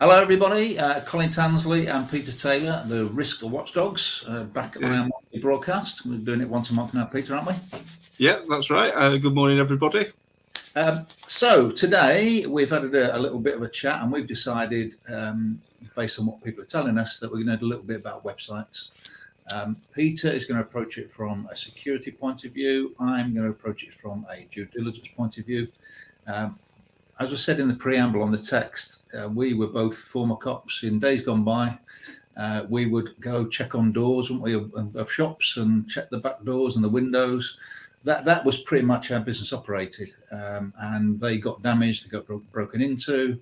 Hello, everybody. Colin Tansley and Peter Taylor, the Risk Watchdogs, back on our monthly broadcast. We're doing it once a month now, Peter, aren't we? Yeah, that's right. Good morning, everybody. So today we've had a little bit of a chat, and we've decided, based on what people are telling us, that we're going to do a little bit about websites. Peter is going to approach it from a security point of view. I'm going to approach it from a due diligence point of view. As was said in the preamble on the text, we were both former cops in days gone by. We would go check on doors, wouldn't we, of shops and check the back doors and the windows. That was pretty much how business operated, and they got damaged, they got broken into.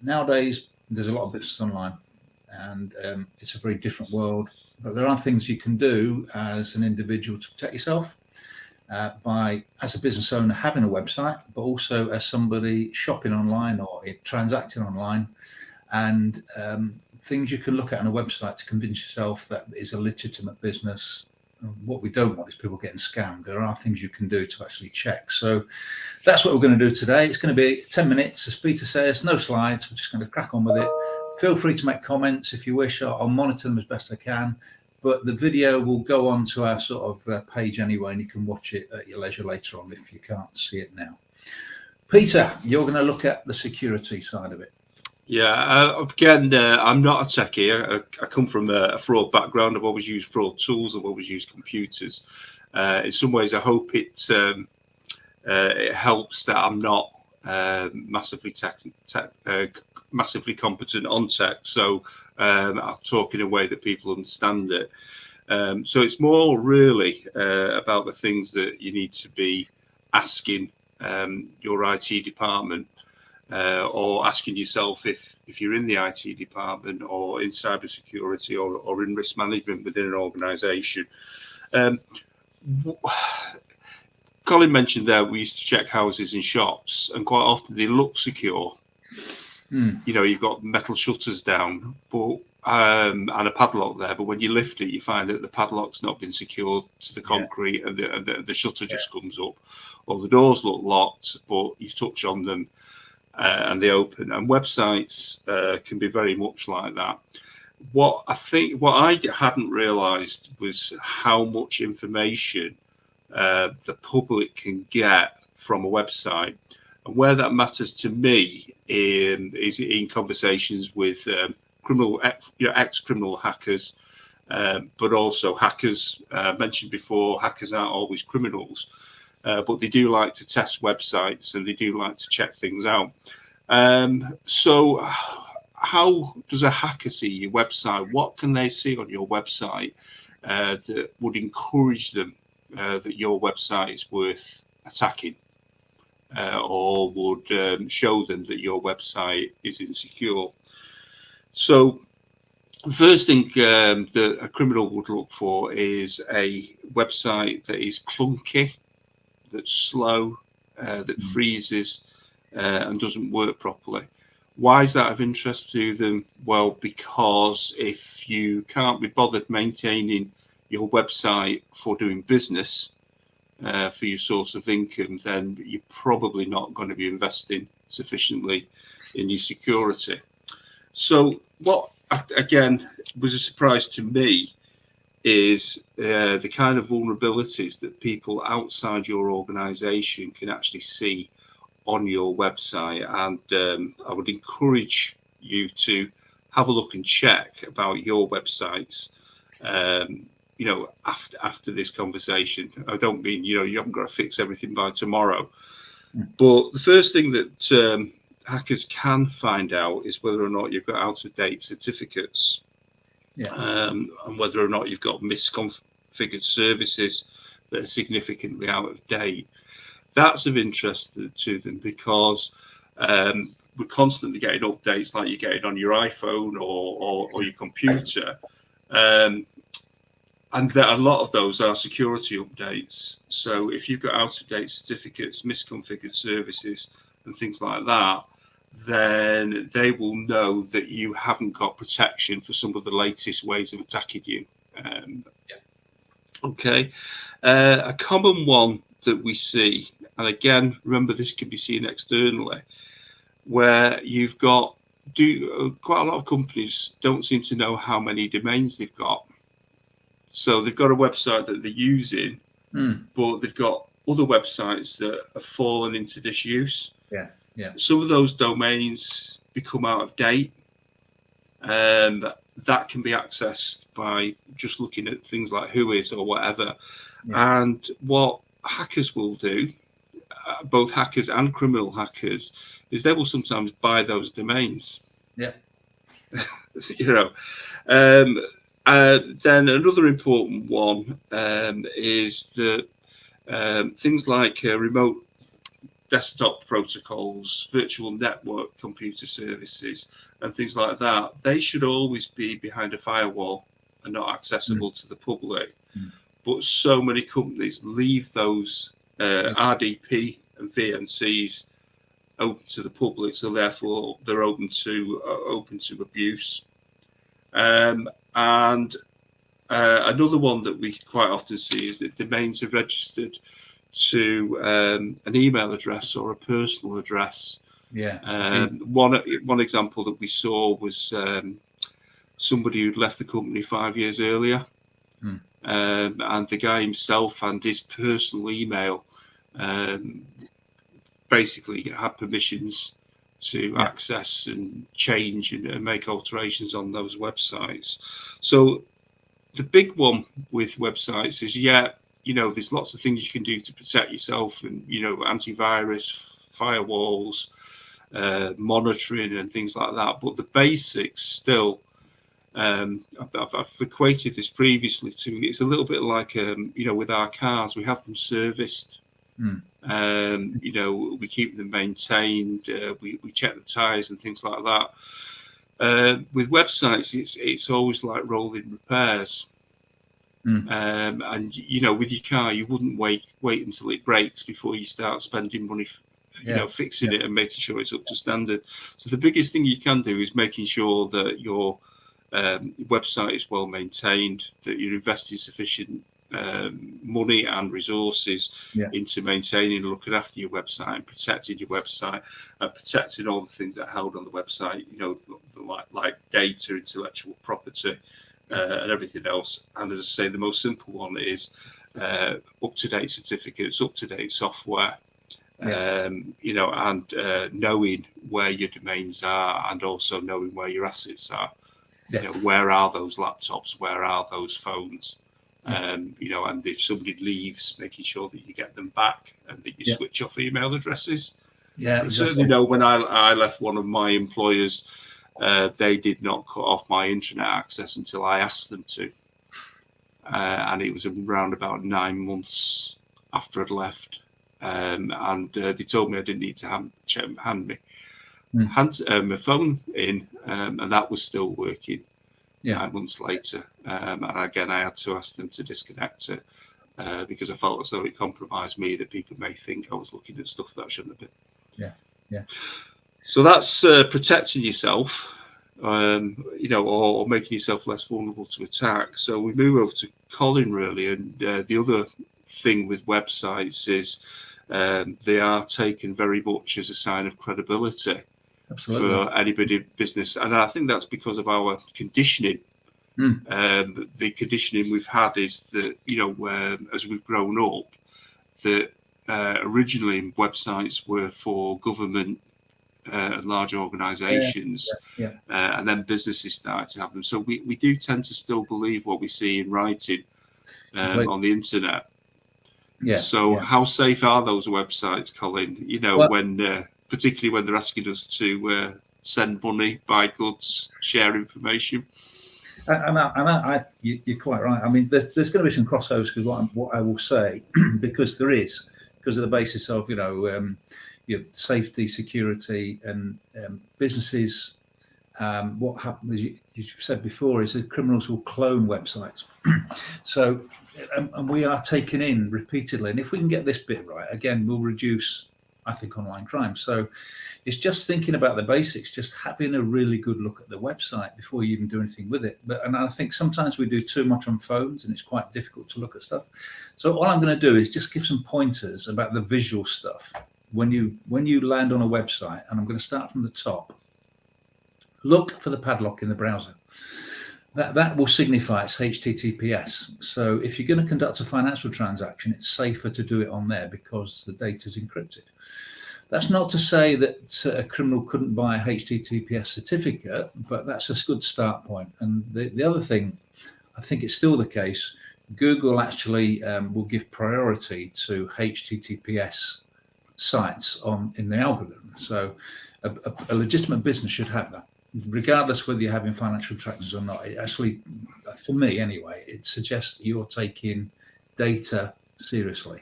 Nowadays, there's a lot of business online, and it's a very different world. But there are things you can do as an individual to protect yourself. By, as a business owner, having a website, but also as somebody shopping online or transacting online, and things you can look at on a website to convince yourself that is a legitimate business. What we don't want is people getting scammed. There are things you can do to actually check. So that's what we're going to do today. It's going to be 10 minutes, as Peter says, no slides. We're just going to crack on with it. Feel free to make comments if you wish. I'll monitor them as best I can. But the video will go on to our sort of page anyway, and you can watch it at your leisure later on if you can't see it now. Peter, you're going to look at the security side of it. Yeah, again, I'm not a techie. I come from a fraud background. I've always used fraud tools. I've always used computers. In some ways, I hope it helps that I'm not massively competent on tech. So I'll talk in a way that people understand it. So it's more really about the things that you need to be asking your IT department, or asking yourself if you're in the IT department or in cybersecurity or in risk management within an organisation. Colin mentioned there we used to check houses and shops, and quite often they look secure. You know, you've got metal shutters down, but and a padlock there, but when you lift it, you find that the padlock's not been secured to the concrete, and the shutter just comes up, or the doors look locked, but you touch on them and they open. And websites can be very much like that. What I hadn't realised was how much information the public can get from a website, and where that matters to me is in conversations with ex-criminal hackers, but also hackers. Mentioned before, hackers aren't always criminals, but they do like to test websites and they do like to check things out. So how does a hacker see your website? What can they see on your website that would encourage them that your website is worth attacking, or would show them that your website is insecure? So the first thing that a criminal would look for is a website that is clunky, that's slow, that freezes, and doesn't work properly. Why is that of interest to them? Well, because if you can't be bothered maintaining your website for doing business, for your source of income, then you're probably not going to be investing sufficiently in your security. So what, again, was a surprise to me is the kind of vulnerabilities that people outside your organization can actually see on your website. And I would encourage you to have a look and check about your websites, you know, after this conversation. I don't mean, you know, you haven't got to fix everything by tomorrow. But the first thing that hackers can find out is whether or not you've got out-of-date certificates, and whether or not you've got misconfigured services that are significantly out of date. That's of interest to them, because we're constantly getting updates like you're getting on your iPhone or your computer. And a lot of those are security updates. So if you've got out-of-date certificates, misconfigured services, and things like that, then they will know that you haven't got protection for some of the latest ways of attacking you. Okay. A common one that we see, and again, remember, this can be seen externally, where you've got quite a lot of companies don't seem to know how many domains they've got. So they've got a website that they're using, but they've got other websites that have fallen into disuse. Yeah. Some of those domains become out of date. That can be accessed by just looking at things like Whois or whatever. Yeah. And what hackers will do, both hackers and criminal hackers, is they will sometimes buy those domains. Yeah. Then another important one is that things like remote desktop protocols, virtual network computer services, and things like that, they should always be behind a firewall and not accessible to the public. But so many companies leave those RDP and VNCs open to the public, so therefore they're open to abuse. And another one that we quite often see is that domains are registered to an email address or a personal address. One example that we saw was somebody who'd left the company 5 years earlier, and the guy himself and his personal email basically had permissions to access and change and make alterations on those websites. So the big one with websites is, there's lots of things you can do to protect yourself, and, antivirus, firewalls, monitoring and things like that. But the basics still, I've equated this previously to, it's a little bit like, with our cars, we have them serviced. We keep them maintained, we check the tires and things like that. With websites, it's always like rolling repairs. And with your car, you wouldn't wait until it breaks before you start spending money fixing it and making sure it's up to standard. So the biggest thing you can do is making sure that your website is well maintained, that you're investing sufficient money and resources into maintaining and looking after your website and protecting your website and protecting all the things that are held on the website, like data, intellectual property, and everything else. And as I say, the most simple one is up-to-date certificates, up-to-date software, and knowing where your domains are, and also knowing where your assets are. Where are those laptops? Where are those phones? And if somebody leaves, making sure that you get them back and that you switch off email addresses. I certainly know when I left one of my employers, they did not cut off my internet access until I asked them to. And it was around about 9 months after I'd left. And they told me I didn't need to hand my phone in, and that was still working 9 months later. And again, I had to ask them to disconnect it because I felt as though it compromised me, that people may think I was looking at stuff that I shouldn't have been. So that's protecting yourself, or making yourself less vulnerable to attack. So we move over to Colin, really, and the other thing with websites is they are taken very much as a sign of credibility. Absolutely. For anybody in business, and I think that's because of our conditioning. The conditioning we've had is that as we've grown up, that originally websites were for government and large organisations, and then businesses started to have them. So we do tend to still believe what we see in writing on the internet. How safe are those websites, Colin? When particularly when they're asking us to send money, buy goods, share information. You're quite right. I mean, there's going to be some crossovers with what I will say, because of the basis of your safety, security, and businesses. What happens, as you've said before, is that criminals will clone websites. So, and we are taken in repeatedly. And if we can get this bit right, again, we'll reduce, I think, online crime. So it's just thinking about the basics, just having a really good look at the website before you even do anything with it. And I think sometimes we do too much on phones and it's quite difficult to look at stuff. So all I'm going to do is just give some pointers about the visual stuff when you land on a website. And I'm going to start from the top. look for the padlock in the browser. That will signify it's HTTPS. So if you're going to conduct a financial transaction, it's safer to do it on there because the data is encrypted. That's not to say that a criminal couldn't buy a HTTPS certificate, but that's a good start point. And the other thing, I think it's still the case, Google actually will give priority to HTTPS sites in the algorithm. So a legitimate business should have that, regardless whether you're having financial transactions or not. It actually, for me anyway, it suggests that you're taking data seriously.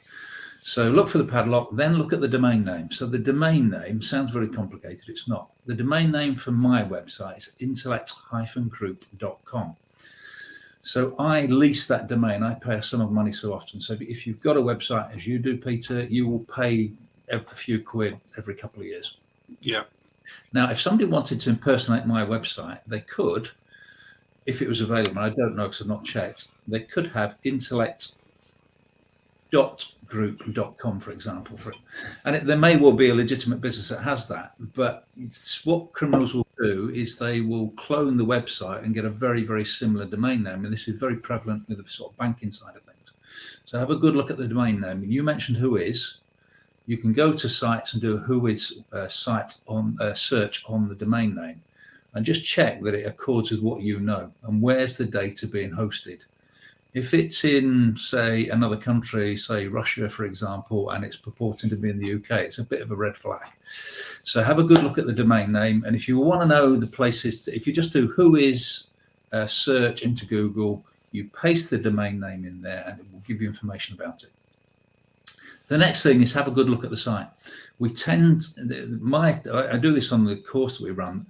So look for the padlock, then look at the domain name. So the domain name sounds very complicated. It's not. The domain name for my website is intellect-group.com. So I lease that domain. I pay a sum of money so often. So if you've got a website, as you do, Peter, you will pay a few quid every couple of years. Yeah. Now, if somebody wanted to impersonate my website, they could, if it was available. I don't know because I've not checked. They could have intellect.group.com, for example. And there may well be a legitimate business that has that. But what criminals will do is they will clone the website and get a very, very similar domain name. And this is very prevalent with the sort of banking side of things. So have a good look at the domain name. And you mentioned Whois. You can go to sites and do a Whois site on search on the domain name and just check that it accords with what you know and where's the data being hosted. If it's in, say, another country, say Russia, for example, and it's purporting to be in the UK, it's a bit of a red flag. So have a good look at the domain name. And if you want to know the places, if you just do Whois search into Google, you paste the domain name in there and it will give you information about it. The next thing is have a good look at the site. I do this on the course that we run.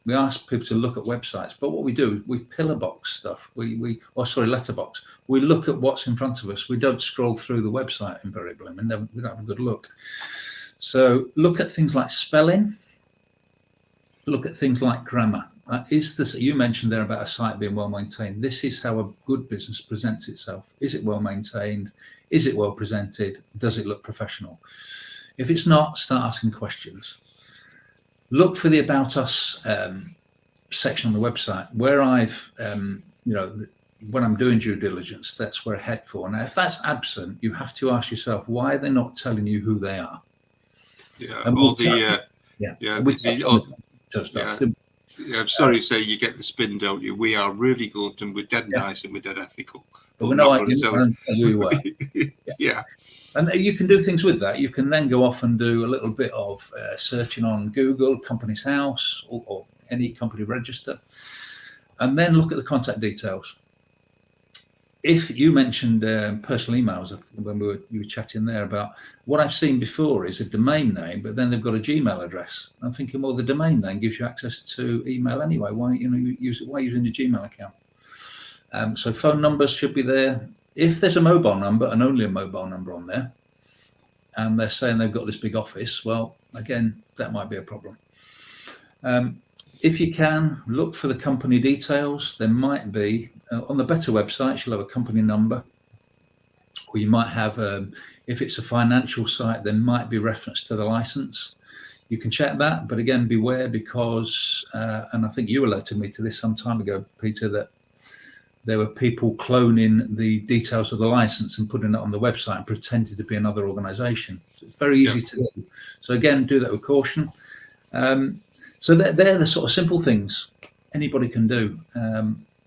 We ask people to look at websites, but what we do, we pillar box stuff. Letterbox. We look at what's in front of us. We don't scroll through the website invariably. We don't have a good look. So look at things like spelling. Look at things like grammar. You mentioned there about a site being well maintained. This is how a good business presents itself. Is it well maintained? Is it well presented? Does it look professional? If it's not, start asking questions. Look for the About Us section on the website where I've, when I'm doing due diligence, that's where I head for. Now, if that's absent, you have to ask yourself, why are they not telling you who they are? Yeah, and I'm sorry to say you get the spin, don't you? We are really good and we're dead nice and we're dead ethical. But we're not going to tell you who we are. Yeah. And you can do things with that. You can then go off and do a little bit of searching on Google, Companies House, or any company register, and then look at the contact details. If you mentioned personal emails when you were chatting there about what I've seen before is a domain name, but then they've got a Gmail address. I'm thinking, well, the domain name gives you access to email anyway. Why using the Gmail account? So phone numbers should be there. If there's a mobile number and only a mobile number on there, and they're saying they've got this big office, well, again, that might be a problem. If you can, look for the company details. There might be, on the better websites, you'll have a company number, or you might have, if it's a financial site, there might be reference to the license. You can check that, but again, beware because, and I think you alerted me to this some time ago, Peter, that there were people cloning the details of the license and putting it on the website and pretending to be another organization. So it's very easy to do. So again, do that with caution. So they're the sort of simple things anybody can do.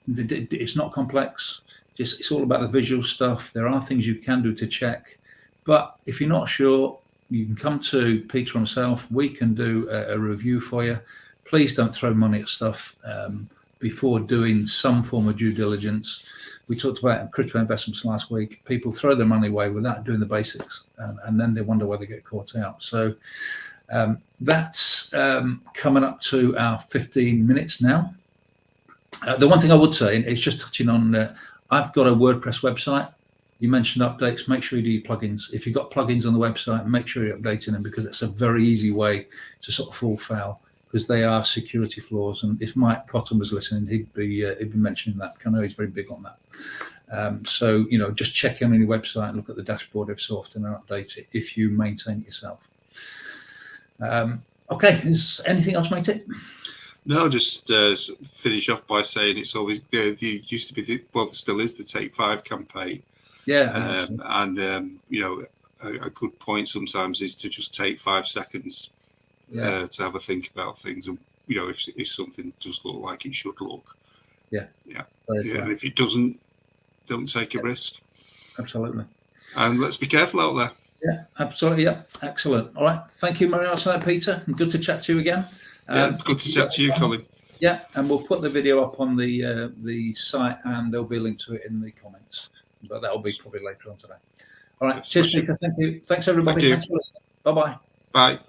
It's not complex. It's all about the visual stuff. There are things you can do to check. But if you're not sure, you can come to Peter or myself. We can do a review for you. Please don't throw money at stuff before doing some form of due diligence. We talked about crypto investments last week. People throw their money away without doing the basics, and then they wonder why they get caught out. So that's coming up to our 15 minutes now. The one thing I would say is just touching on, I've got a WordPress website. You mentioned updates. Make sure you do your plugins. If you've got plugins on the website, make sure you're updating them because it's a very easy way to sort of fall foul, because they are security flaws. And if Mike Cotton was listening, he'd be mentioning that. I know he's very big on that. So, just check in on your website and look at the dashboard every so often and update it if you maintain it yourself. Okay, is anything else, mate? No, just finish off by saying it's always there used to be there still is the Take 5 campaign. Yeah. You know, a good point sometimes is to just take 5 seconds to have a think about things, and you know, if something does look like it should look, and if it doesn't, don't take a risk. Absolutely. And let's be careful out there. Yeah, absolutely. Yeah, excellent. All right, thank you very much for that, Peter. Good to chat to you again. Good to chat to you, Colin. Yeah, and we'll put the video up on the site, and there'll be a link to it in the comments. But that'll be probably later on today. All right, cheers, Peter. Thank you. Thanks, everybody. Thanks for listening. Bye-bye. Bye.